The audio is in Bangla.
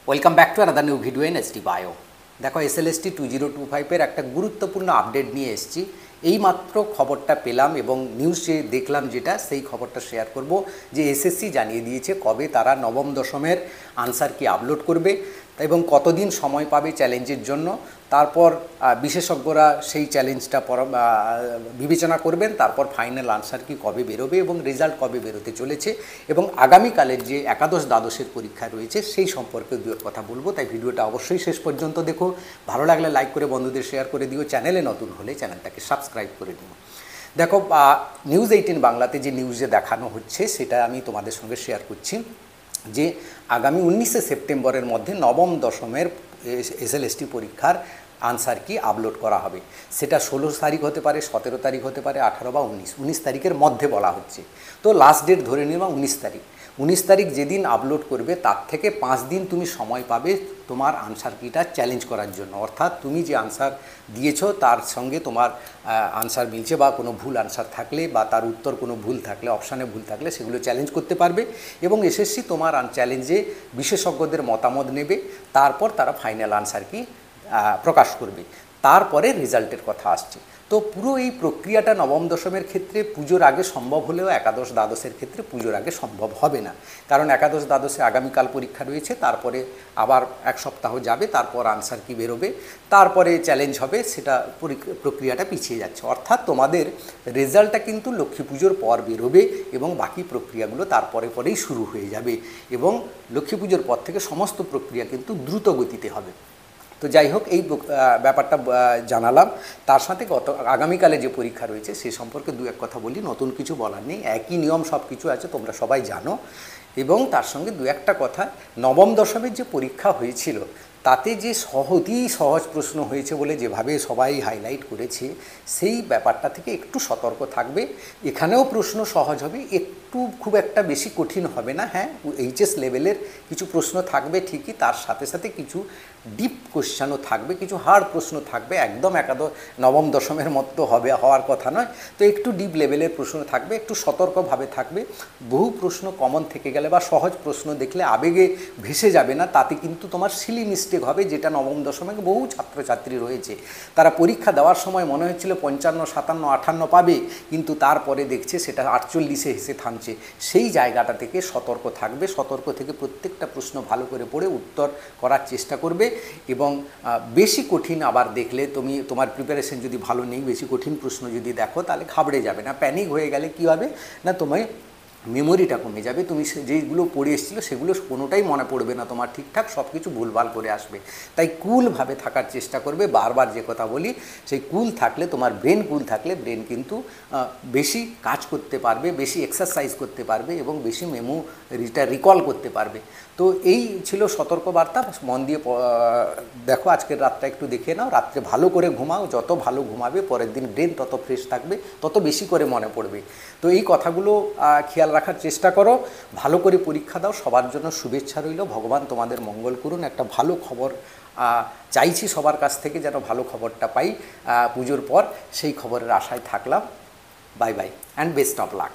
Welcome back to another new video in ST bio. দেখো এসএলএসটি 2025-এর একটা গুরুত্বপূর্ণ আপডেট নিয়ে এসেছি। এইমাত্র খবরটা পেলাম এবং নিউজে দেখলাম, যেটা সেই খবরটা শেয়ার করব যে এসএসসি জানিয়ে দিয়েছে কবে তারা নবম দশমের আনসার কি আপলোড করবে এবং কতদিন সময় পাবে চ্যালেঞ্জের জন্য। তারপর বিশেষজ্ঞরা সেই চ্যালেঞ্জটা বিবেচনা করবেন। তারপর ফাইনাল আনসার কি কবে বেরোবে এবং রেজাল্ট কবে বেরোতে চলেছে এবং আগামীকালের যে একাদশ দ্বাদশের পরীক্ষা রয়েছে সেই সম্পর্কে দু এক কথা বলবো। তাই ভিডিওটা অবশ্যই শেষ পর্যন্ত দেখো। ভালো লাগলে লাইক করে বন্ধুদের শেয়ার করে দিও। চ্যানেলে নতুন হলে চ্যানেলটাকে সাবস্ক্রাইব করে দিও। দেখো নিউজ 18 বাংলাতে যে নিউজে দেখানো হচ্ছে সেটা আমি তোমাদের সঙ্গে শেয়ার করছি যে আগামী 19শে সেপ্টেম্বরের মধ্যে নবম দশমের এসএলএসটি পরীক্ষার আনসার কি আপলোড করা হবে। সেটা 16 তারিখ হতে পারে, 17 তারিখ হতে পারে, 18 বা 19 তারিখের মধ্যে বলা হচ্ছে। তো লাস্ট ডেট ধরে নিলাম 19 তারিখ। 19 তারিখ যেদিন আপলোড করবে তার থেকে 5 দিন তুমি সময় পাবে তোমার আনসার কিটা চ্যালেঞ্জ করার জন্য। অর্থাৎ তুমি যে আনসার দিয়েছো তার সঙ্গে তোমার আনসার মিলছে বা কোনো ভুল আনসার থাকলে বা তার উত্তর কোনো ভুল থাকলে, অপশানে ভুল থাকলে সেগুলো চ্যালেঞ্জ করতে পারবে এবং এসএসসি তোমার চ্যালেঞ্জে বিশেষজ্ঞদের মতামত নেবে। তারপর তারা ফাইনাল আনসার কি প্রকাশ করবে। তারপরে রেজাল্টের কথা আসছে। তো পুরো এই প্রক্রিয়াটা নবম দশমের ক্ষেত্রে পুজোর আগে সম্ভব হলেও একাদশ দ্বাদশের ক্ষেত্রে পুজোর আগে সম্ভব হবে না, কারণ একাদশ দ্বাদশে আগামীকাল পরীক্ষা রয়েছে। তারপরে আবার এক সপ্তাহ যাবে, তারপর আনসার কি বেরোবে, তারপরে চ্যালেঞ্জ হবে, সেটা প্রক্রিয়াটা পিছিয়ে যাচ্ছে। অর্থাৎ তোমাদের রেজাল্টটা কিন্তু লক্ষ্মী পুজোর পর বেরোবে এবং বাকি প্রক্রিয়াগুলো তারপরে পরেই শুরু হয়ে যাবে এবং লক্ষ্মী পুজোর পর থেকে সমস্ত প্রক্রিয়া কিন্তু দ্রুত গতিতে হবে। তো যাই হোক, এই ব্যাপারটা জানালাম। তার সাথে আগামীকালে যে পরীক্ষা রয়েছে সে সম্পর্কে দু এক কথা বলি। নতুন কিছু বলার নেই, একই নিয়ম সব কিছু আছে, তোমরা সবাই জানো। এবং তার সঙ্গে দু একটা কথা, নবম দশমের যে পরীক্ষা হয়েছিল তাতে যে সহজ প্রশ্ন হয়েছে বলে যেভাবে সবাই হাইলাইট করেছে, সেই ব্যাপারটা থেকে একটু সতর্ক থাকবে। এখানেও প্রশ্ন সহজ হবে, একটু খুব একটা বেশি কঠিন হবে না। হ্যাঁ, এইচএস লেভেলের কিছু প্রশ্ন থাকবে ঠিকই, তার সাথে সাথে কিছু ডিপ কোশ্চেনও থাকবে, কিছু হার্ড প্রশ্ন থাকবে। একদম নবম দশমের মতো হওয়ার কথা নয়। তো একটু ডিপ লেভেলের প্রশ্ন থাকবে, একটু সতর্কভাবে থাকবে। বহু প্রশ্ন কমন থেকে গেলে বা সহজ প্রশ্ন দেখলে আবেগে ভেসে যাবে না, তাতে কিন্তু তোমার সিলি মিস্টেক হবে। যেটা নবম দশমে বহু ছাত্রছাত্রী রয়েছে, তারা পরীক্ষা দেওয়ার সময় মনে হচ্ছিল 55, 57, 58 পাবে, কিন্তু তারপরে দেখছে সেটা 48-এ এসে থামছে। সেই জায়গাটা থেকে সতর্ক থাকবে। সতর্ক থেকে প্রত্যেকটা প্রশ্ন ভালো করে পড়ে উত্তর করার চেষ্টা করবে এবং বেশি কঠিন আবার দেখলে তোমার প্রিপারেশন যদি ভালো নেই, বেশি কঠিন প্রশ্ন যদি দেখো তাহলে ঘাবড়ে যাবে না। প্যানিক হয়ে গেলে কী হবে না, তোমায় মেমোরিটা কমে যাবে। তুমি যেইগুলো পড়ে এসেছিলো সেগুলো কোনোটাই মনে পড়বে না তোমার ঠিকঠাক, সব কিছু ভুলভাল করে আসবে। তাই কুলভাবে থাকার চেষ্টা করবে। বারবার যে কথা বলি, সেই কুল থাকলে, তোমার ব্রেন কুল থাকলে ব্রেন কিন্তু বেশি কাজ করতে পারবে, বেশি এক্সারসাইজ করতে পারবে এবং বেশি মেমোরিটা রিকল করতে পারবে। তো এই ছিল সতর্কবার্তা। মন দিয়ে দেখো, আজকের রাতটা একটু দেখে নাও, রাত্রে ভালো করে ঘুমাও। যত ভালো ঘুমাবে পরের দিন ব্রেন তত ফ্রেশ থাকবে, তত বেশি করে মনে পড়বে। তো এই কথাগুলো খেয়াল রাখার চেষ্টা করো। ভালো করে পরীক্ষা দাও। সবার জন্য শুভেচ্ছা রইল। ভগবান তোমাদের মঙ্গল করুন। একটা ভালো খবর চাইছি সবার কাছ থেকে, যেন ভালো খবরটা পাই পুজোর পর। সেই খবরের আশায় থাকলাম। Bye bye and best of luck.